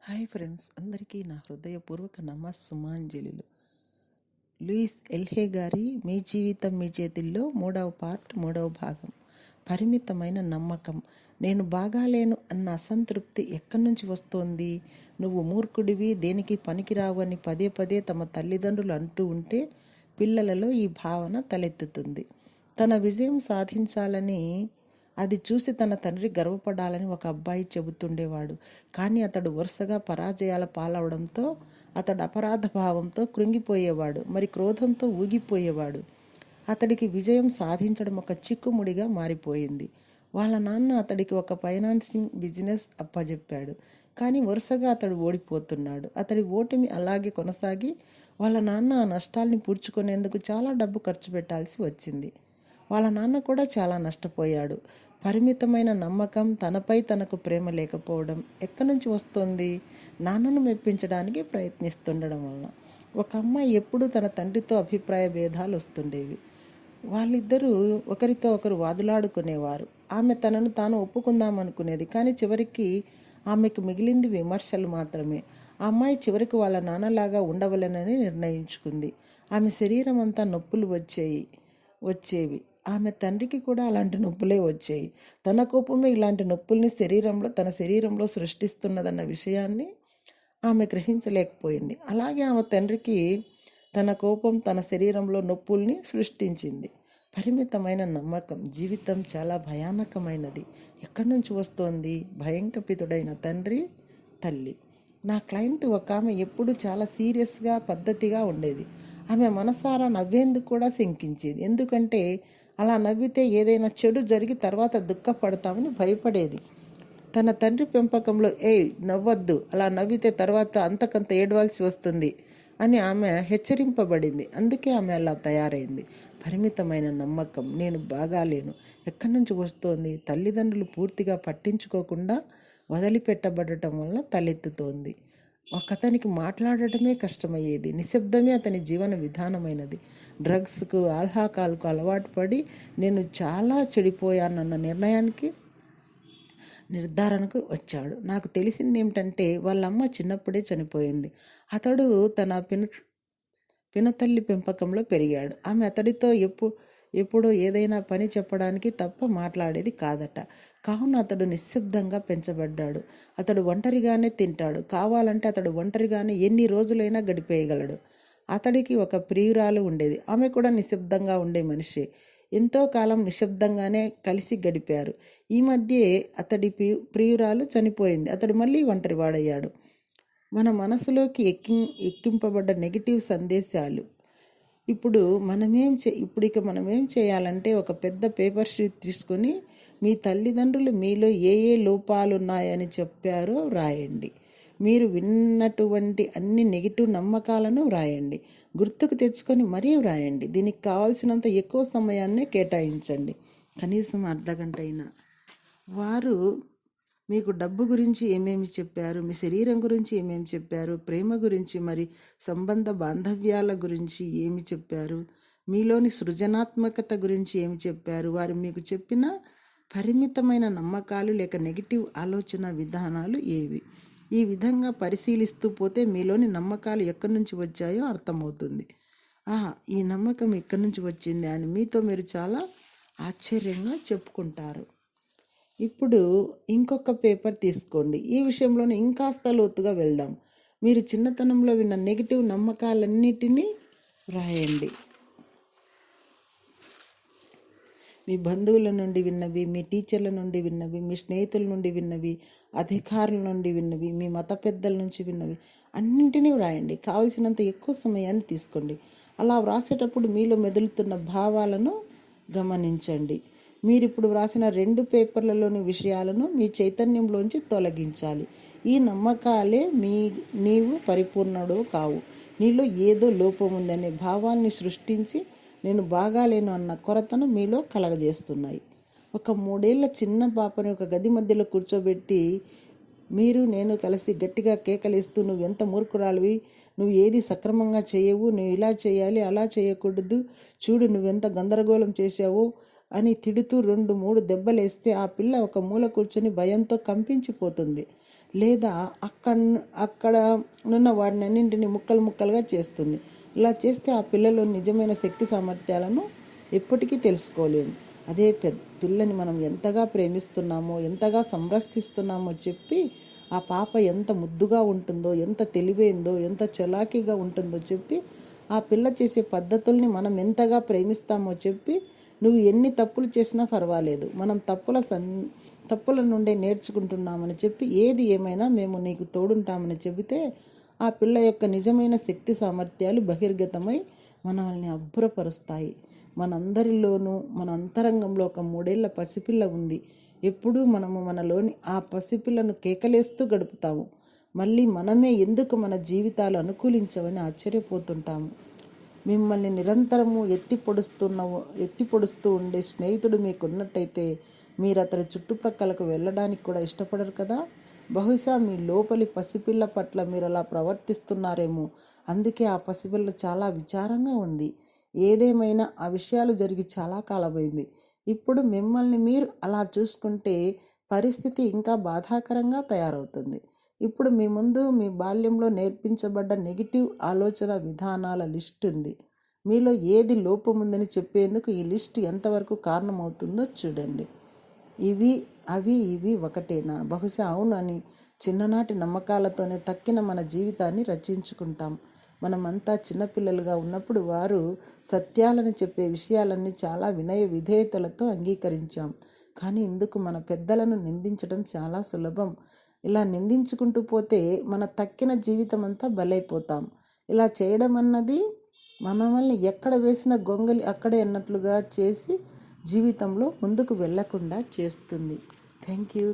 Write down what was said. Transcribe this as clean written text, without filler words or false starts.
Hi friends, అందరికీ నా హృదయపూర్వక నమస్సుమాంజలిలు. లూయిస్ ఎల్హే గారి మీ జీవితం మీ చేతిల్లో 3వ పార్ట్ 3వ భాగం. పరిమితమైన నమ్మకం. నేను బాగాలేను అన్న అసంతృప్తి ఎక్కడి నుంచి వస్తోంది? నువ్వు మూర్ఖుడివి, దేనికి పనికిరావు అని పదే పదే తమ తల్లిదండ్రులు అంటూ ఉంటే పిల్లలలో ఈ భావన తలెత్తుతుంది. తన విజయం సాధించాలని, అది చూసి తన తండ్రి గర్వపడాలని ఒక అబ్బాయి చెబుతుండేవాడు. కానీ అతడు వరుసగా పరాజయాల పాలవడంతో అతడు అపరాధ భావంతో కృంగిపోయేవాడు, మరి క్రోధంతో ఊగిపోయేవాడు. అతడికి విజయం సాధించడం ఒక చిక్కుముడిగా మారిపోయింది. వాళ్ళ నాన్న అతడికి ఒక ఫైనాన్సింగ్ బిజినెస్ అప్పజెప్పాడు. కానీ వరుసగా అతడు ఓడిపోతున్నాడు. అతడి ఓటమి అలాగే కొనసాగి వాళ్ళ నాన్న ఆ నష్టాల్ని పూడ్చుకునేందుకు చాలా డబ్బు ఖర్చు పెట్టాల్సి వచ్చింది. వాళ్ళ నాన్న కూడా చాలా నష్టపోయాడు. పరిమితమైన నమ్మకం, తనపై తనకు ప్రేమ లేకపోవడం ఎక్కడి నుంచి వస్తుంది? నాన్నను మెప్పించడానికి ప్రయత్నిస్తుండడం వలన. ఒక అమ్మాయి ఎప్పుడూ తన తండ్రితో అభిప్రాయ భేదాలు వస్తుండేవి. వాళ్ళిద్దరూ ఒకరితో ఒకరు వాదులాడుకునేవారు. ఆమె తనను తాను ఒప్పుకుందామనుకునేది, కానీ చివరికి ఆమెకు మిగిలింది విమర్శలు మాత్రమే. ఆ అమ్మాయి చివరికి వాళ్ళ నాన్నలాగా ఉండవలెనని నిర్ణయించుకుంది. ఆమె శరీరం అంతా నొప్పులు వచ్చేవి. ఆమె తండ్రికి కూడా అలాంటి నొప్పులే వచ్చాయి. తన కోపమే ఇలాంటి నొప్పుల్ని తన శరీరంలో సృష్టిస్తున్నదన్న విషయాన్ని ఆమె గ్రహించలేకపోయింది. అలాగే ఆమె తండ్రికి తన కోపం తన శరీరంలో నొప్పుల్ని సృష్టించింది. పరిమితమైన నమ్మకం. జీవితం చాలా భయానకమైనది. ఎక్కడి నుంచి వస్తోంది? భయంకపితుడైన తండ్రి, తల్లి. నా క్లయింట్ ఒక ఆమె ఎప్పుడు చాలా సీరియస్గా, పద్ధతిగా ఉండేది. ఆమె మనసారా నవ్వేందుకు కూడా శంకించేది. ఎందుకంటే అలా నవ్వితే ఏదైనా చెడు జరిగి తర్వాత దుఃఖపడతామని భయపడేది. తన తండ్రి పెంపకంలో నవ్వద్దు, అలా నవ్వితే తర్వాత అంతకంత ఏడవాల్సి వస్తుంది అని ఆమె హెచ్చరింపబడింది. అందుకే ఆమె అలా తయారైంది. పరిమితమైన నమ్మకం. నేను బాగాలేను ఎక్కడి నుంచి వస్తోంది? తల్లిదండ్రులు పూర్తిగా పట్టించుకోకుండా వదిలిపెట్టబడటం వల్ల తలెత్తుతోంది. ఒకతనికి మాట్లాడటమే కష్టమయ్యేది. నిశ్శబ్దమే అతని జీవన విధానమైనది. డ్రగ్స్కు, ఆల్కహాల్కు అలవాటు పడి నేను చాలా చెడిపోయానన్న నిర్ధారణకు వచ్చాడు. నాకు తెలిసింది ఏమిటంటే వాళ్ళమ్మ చిన్నప్పుడే చనిపోయింది. అతడు తన పినతల్లి పెంపకంలో పెరిగాడు. ఆమె అతడితో ఎప్పుడో ఏదైనా పని చెప్పడానికి తప్ప మాట్లాడేది కాదట. కావున అతడు నిశ్శబ్దంగా పెంచబడ్డాడు. అతడు ఒంటరిగానే తింటాడు. కావాలంటే అతడు ఒంటరిగానే ఎన్ని రోజులైనా గడిపేయగలడు. అతడికి ఒక ప్రియురాలు ఉండేది. ఆమె కూడా నిశ్శబ్దంగా ఉండే మనిషి. ఎంతో కాలం నిశ్శబ్దంగానే కలిసి గడిపారు. ఈ మధ్యే అతడి ప్రియురాలు చనిపోయింది. అతడు మళ్ళీ ఒంటరివాడయ్యాడు. మన మనసులోకి ఎక్కింపబడ్డ నెగిటివ్ సందేశాలు. ఇప్పుడు మనమేం చేయాలంటే ఒక పెద్ద పేపర్ షీట్ తీసుకొని మీ తల్లిదండ్రులు మీలో ఏ లోపాలున్నాయని చెప్పారో వ్రాయండి. మీరు విన్నటువంటి అన్ని నెగిటివ్ నమ్మకాలను వ్రాయండి. గుర్తుకు తెచ్చుకొని మరీ వ్రాయండి. దీనికి కావాల్సినంత ఎక్కువ సమయాన్నే కేటాయించండి, కనీసం అర్ధగంట అయినా. వారు మీకు డబ్బు గురించి ఏమేమి చెప్పారు, మీ శరీరం గురించి ఏమేమి చెప్పారు, ప్రేమ గురించి, మరి సంబంధ బాంధవ్యాల గురించి ఏమి చెప్పారు, మీలోని సృజనాత్మకత గురించి ఏమి చెప్పారు? వారు మీకు చెప్పిన పరిమితమైన నమ్మకాలు లేక నెగిటివ్ ఆలోచన విధానాలు ఏవి? ఈ విధంగా పరిశీలిస్తూ పోతే మీలోని నమ్మకాలు ఎక్కడి నుంచి వచ్చాయో అర్థమవుతుంది. ఈ నమ్మకం ఎక్కడి నుంచి వచ్చింది అని మీతో మీరు చాలా ఆశ్చర్యంగా చెప్పుకుంటారు. ఇప్పుడు ఇంకొక పేపర్ తీసుకోండి. ఈ విషయంలోనే ఇంకాస్త లోతుగా వెళ్దాం. మీరు చిన్నతనంలో విన్న నెగిటివ్ నమ్మకాలన్నిటినీ రాయండి. మీ బంధువుల నుండి విన్నవి, మీ టీచర్ల నుండి విన్నవి, మీ స్నేహితుల నుండి విన్నవి, అధికారుల నుండి విన్నవి, మీ మత పెద్దల నుంచి విన్నవి అన్నింటినీ వ్రాయండి. కావలసినంత ఎక్కువ సమయాన్ని తీసుకోండి. అలా వ్రాసేటప్పుడు మీలో మెదులుతున్న భావాలను గమనించండి. మీరిప్పుడు వ్రాసిన 2 పేపర్లలోని విషయాలను మీ చైతన్యంలోంచి తొలగించాలి. ఈ నమ్మకాలే నీవు పరిపూర్ణుడు కావు, నీలో ఏదో లోపం ఉందనే భావాన్ని సృష్టించి నేను బాగాలేను అన్న కొరతను మీలో కలగజేస్తున్నాయి. ఒక 3 ఏళ్ల చిన్న పాపని ఒక గది మధ్యలో కూర్చోబెట్టి నేను కలిసి గట్టిగా కేకలేస్తూ, నువ్వెంత మూర్ఖురాలివి, నువ్వు ఏది సక్రమంగా చేయవు, నువ్వు ఇలా చేయాలి, అలా చేయకూడదు, చూడు నువ్వెంత గందరగోళం చేశావు అని తిడుతూ 2-3 దెబ్బలేస్తే ఆ పిల్ల ఒక మూల కూర్చొని భయంతో కంపించిపోతుంది. లేదా అక్కడ ఉన్న వాటినన్నింటిని ముక్కలు ముక్కలుగా చేస్తుంది. ఇలా చేస్తే ఆ పిల్లలు నిజమైన శక్తి సామర్థ్యాలను ఎప్పటికీ తెలుసుకోలేము. అదే పిల్లని మనం ఎంతగా ప్రేమిస్తున్నామో, ఎంతగా సంరక్షిస్తున్నామో చెప్పి ఆ పాప ఎంత ముద్దుగా ఉంటుందో, ఎంత తెలివైందో, ఎంత చలాకీగా ఉంటుందో చెప్పి ఆ పిల్ల చేసే పద్ధతుల్ని మనం ఎంతగా ప్రేమిస్తామో చెప్పి నువ్వు ఎన్ని తప్పులు చేసినా పర్వాలేదు, మనం తప్పుల నుండే నేర్చుకుంటున్నామని చెప్పి ఏది ఏమైనా మేము నీకు తోడుంటామని చెబితే ఆ పిల్ల యొక్క నిజమైన శక్తి సామర్థ్యాలు బహిర్గతమై మనల్ని అబ్బురపరుస్తాయి. మనందరిలోనూ మన అంతరంగంలో ఒక 3 ఏళ్ల పసిపిల్ల ఉంది. ఎప్పుడూ మనము మనలోని ఆ పసిపిల్లను కేకలేస్తూ గడుపుతాము. మళ్ళీ మనమే ఎందుకు మన జీవితాలు అనుకూలించవని ఆశ్చర్యపోతుంటాము. మిమ్మల్ని నిరంతరము ఎత్తి పొడుస్తూ ఉండే స్నేహితుడు మీకున్నట్టయితే మీరు అతడి చుట్టుప్రక్కలకు వెళ్ళడానికి కూడా ఇష్టపడరు కదా. బహుశా మీ లోపలి పసిపిల్ల పట్ల మీరు అలా ప్రవర్తిస్తున్నారేమో. అందుకే ఆ పసిపిల్ల చాలా విచారంగా ఉంది. ఏదేమైనా ఆ విషయాలు జరిగి చాలా కాలమైంది. ఇప్పుడు మిమ్మల్ని మీరు అలా చూసుకుంటే పరిస్థితి ఇంకా బాధాకరంగా తయారవుతుంది. ఇప్పుడు మీ ముందు మీ బాల్యంలో నేర్పించబడ్డ నెగిటివ్ ఆలోచన విధానాల లిస్ట్ ఉంది. మీలో ఏది లోపముందని చెప్పేందుకు ఈ లిస్ట్ ఎంతవరకు కారణమవుతుందో చూడండి. ఇవి ఒకటేనా? బహుశా అవును అని చిన్ననాటి నమ్మకాలతోనే తక్కిన మన జీవితాన్ని రచించుకుంటాం. మనమంతా చిన్నపిల్లలుగా ఉన్నప్పుడు వారు సత్యాలను చెప్పే విషయాలన్నీ చాలా వినయ విధేయతలతో అంగీకరించాం. కానీ ఇందుకు మన పెద్దలను నిందించడం చాలా సులభం. ఇలా నిందించుకుంటూ పోతే మన తక్కిన జీవితం అంతా బలైపోతాం. ఇలా చేయడం అన్నది మనల్ని ఎక్కడ వేసిన గొంగలి అక్కడే అన్నట్లుగా చేసి జీవితంలో ముందుకు వెళ్ళకుండా చేస్తుంది. Thank you.